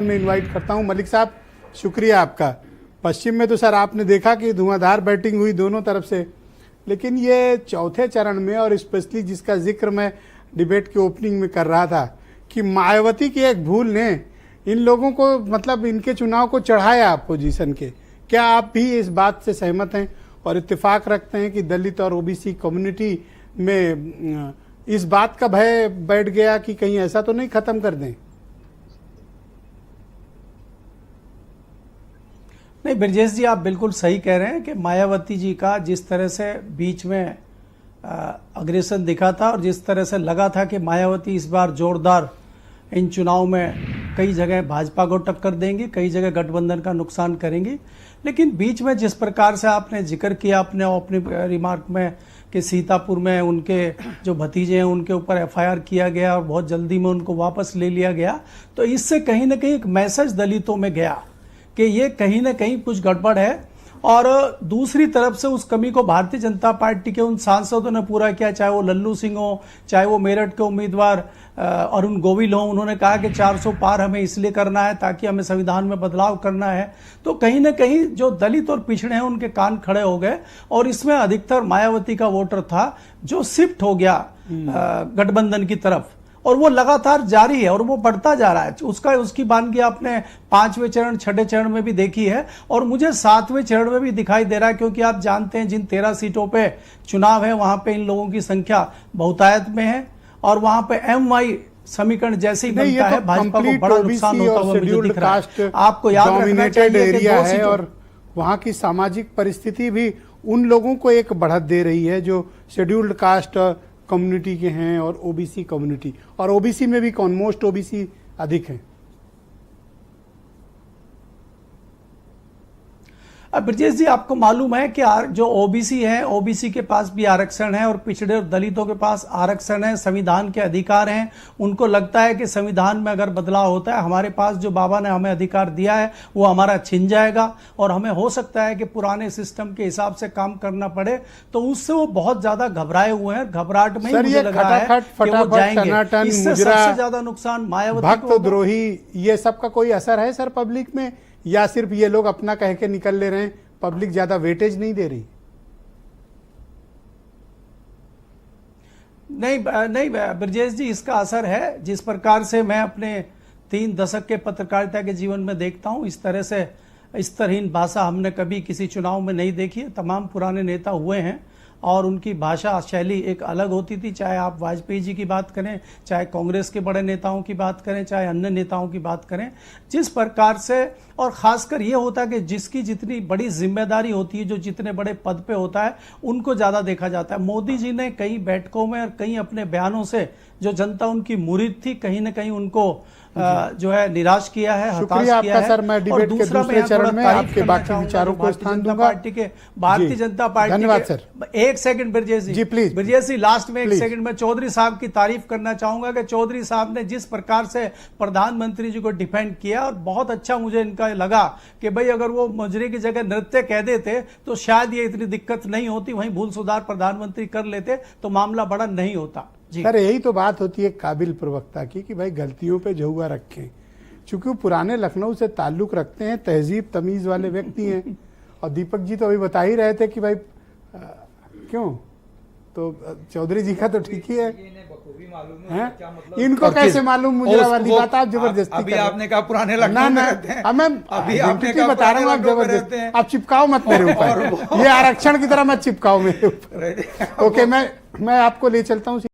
मैं इनवाइट करता हूं मलिक साहब, शुक्रिया आपका। पश्चिम में तो सर आपने देखा कि धुआंधार बैटिंग हुई दोनों तरफ से, लेकिन ये चौथे चरण में और स्पेशली जिसका जिक्र मैं डिबेट के ओपनिंग में कर रहा था कि मायावती की एक भूल ने इन लोगों को मतलब इनके चुनाव को चढ़ाया अपोजिशन के। क्या आप भी इस बात से सहमत हैं और इत्तेफाक रखते हैं कि दलित और ओबीसी कम्युनिटी में इस बात का भय बैठ गया कि कहीं ऐसा तो नहीं खत्म कर दें? नहीं ब्रजेश जी, आप बिल्कुल सही कह रहे हैं कि मायावती जी का जिस तरह से बीच में अग्रेसन दिखा था और जिस तरह से लगा था कि मायावती इस बार जोरदार इन चुनाव में कई जगह भाजपा को टक्कर देंगी, कई जगह गठबंधन का नुकसान करेंगी, लेकिन बीच में जिस प्रकार से आपने जिक्र किया अपनी रिमार्क में कि सीतापुर में उनके जो भतीजे हैं उनके ऊपर एफआईआर किया गया और बहुत जल्दी में उनको वापस ले लिया गया, तो इससे कहीं ना कहीं एक मैसेज दलितों में गया कि ये कहीं ना कहीं कुछ गड़बड़ है। और दूसरी तरफ से उस कमी को भारतीय जनता पार्टी के उन सांसदों ने पूरा किया, चाहे वो लल्लू सिंह हो, चाहे वो मेरठ के उम्मीदवार अरुण गोविल हो। उन्होंने कहा कि 400 पार हमें इसलिए करना है ताकि हमें संविधान में बदलाव करना है। तो कहीं ना कहीं जो दलित और पिछड़े हैं उनके कान खड़े हो गए और इसमें अधिकतर मायावती का वोटर था जो शिफ्ट हो गया गठबंधन की तरफ, और वो लगातार जारी है और वो बढ़ता जा रहा है। उसकी बानगी आपने 5वें चरण 6ठे चरण में भी देखी है और मुझे 7वें चरण में भी दिखाई दे रहा है, क्योंकि आप जानते हैं जिन 13 सीटों पे चुनाव है वहां पे इन लोगों की संख्या बहुतायत में है और वहां पे MY समीकरण जैसे ही बनता है भाजपा को बड़ा नुकसान होता हुआ मुझे दिख रहा है। आपको याद रखना चाहिए कि है और वहां की सामाजिक परिस्थिति भी उन लोगों को एक बढ़त दे रही है जो शेड्यूल्ड कास्ट कम्युनिटी के हैं और ओबीसी कम्युनिटी, और ओबीसी में भी ऑलमोस्ट ओबीसी अधिक हैं। अब ब्रजेश जी, आपको मालूम है कि जो ओबीसी है, ओबीसी के पास भी आरक्षण है और पिछड़े और दलितों के पास आरक्षण है, संविधान के अधिकार हैं। उनको लगता है कि संविधान में अगर बदलाव होता है, हमारे पास जो बाबा ने हमें अधिकार दिया है वो हमारा छिन जाएगा और हमें हो सकता है कि पुराने सिस्टम के हिसाब से काम करना पड़े। तो उससे वो बहुत ज्यादा घबराए हुए हैं। घबराहट में मुझे लग रहा है कि वो जाएंगे। इससे सबसे ज्यादा नुकसान मायावती भक्त द्रोही ये सब का कोई असर है सर पब्लिक में, या सिर्फ ये लोग अपना कह के निकल ले रहे हैं, पब्लिक ज्यादा वेटेज नहीं दे रही? नहीं ब्रजेश जी, इसका असर है। जिस प्रकार से मैं अपने 3 दशक के पत्रकारिता के जीवन में देखता हूं, इस तरह से स्तरहीन भाषा हमने कभी किसी चुनाव में नहीं देखी है। तमाम पुराने नेता हुए हैं और उनकी भाषा शैली एक अलग होती थी, चाहे आप वाजपेयी जी की बात करें, चाहे कांग्रेस के बड़े नेताओं की बात करें, चाहे अन्य नेताओं की बात करें। जिस प्रकार से, और खासकर ये होता है कि जिसकी जितनी बड़ी जिम्मेदारी होती है, जो जितने बड़े पद पे होता है, उनको ज़्यादा देखा जाता है। मोदी जी ने कई बैठकों में और कई अपने बयानों से जो जनता उनकी मुरीद थी, कहीं ना कहीं उनको जो है निराश किया है, हताश किया है। सर, मैं डिबेट के दूसरे चरण में आपके बाकी विचारों को स्थान दूंगा। भारतीय जनता पार्टी, धन्यवाद सर। एक second Brajesh ji please. Brajesh ji, last में एक सेकंड में चौधरी साहब की तारीफ करना चाहूंगा कि चौधरी साहब ने जिस प्रकार से प्रधानमंत्री जी को डिफेंड किया, और बहुत अच्छा मुझे इनका लगा कि भाई अगर वो मुजरे की जगह नृत्य कह देते तो शायद ये इतनी दिक्कत नहीं होती, वहीं भूल सुधार प्रधानमंत्री कर लेते तो मामला बड़ा नहीं होता। सर, यही तो बात होती है काबिल प्रवक्ता की कि भाई गलतियों पे झुआ रखें, क्योंकि वो पुराने लखनऊ से ताल्लुक रखते हैं, तहजीब तमीज वाले व्यक्ति हैं। और दीपक जी तो अभी बता ही रहे थे कि भाई क्यों, तो चौधरी जी का तो ठीक ही है, इनको कैसे मालूम मुजरा वाली बात आप जबरदस्ती अभी आपने कहा पुराने लखनऊ में रहते हैं। मैं अभी आपने बता रहा हूँ, आप जबरदस्ती आप चिपकाओ मत मेरे ऊपर, ये आरक्षण की तरह मत चिपकाओ मेरे ऊपर। ओके, मैं आपको ले चलता हूँ।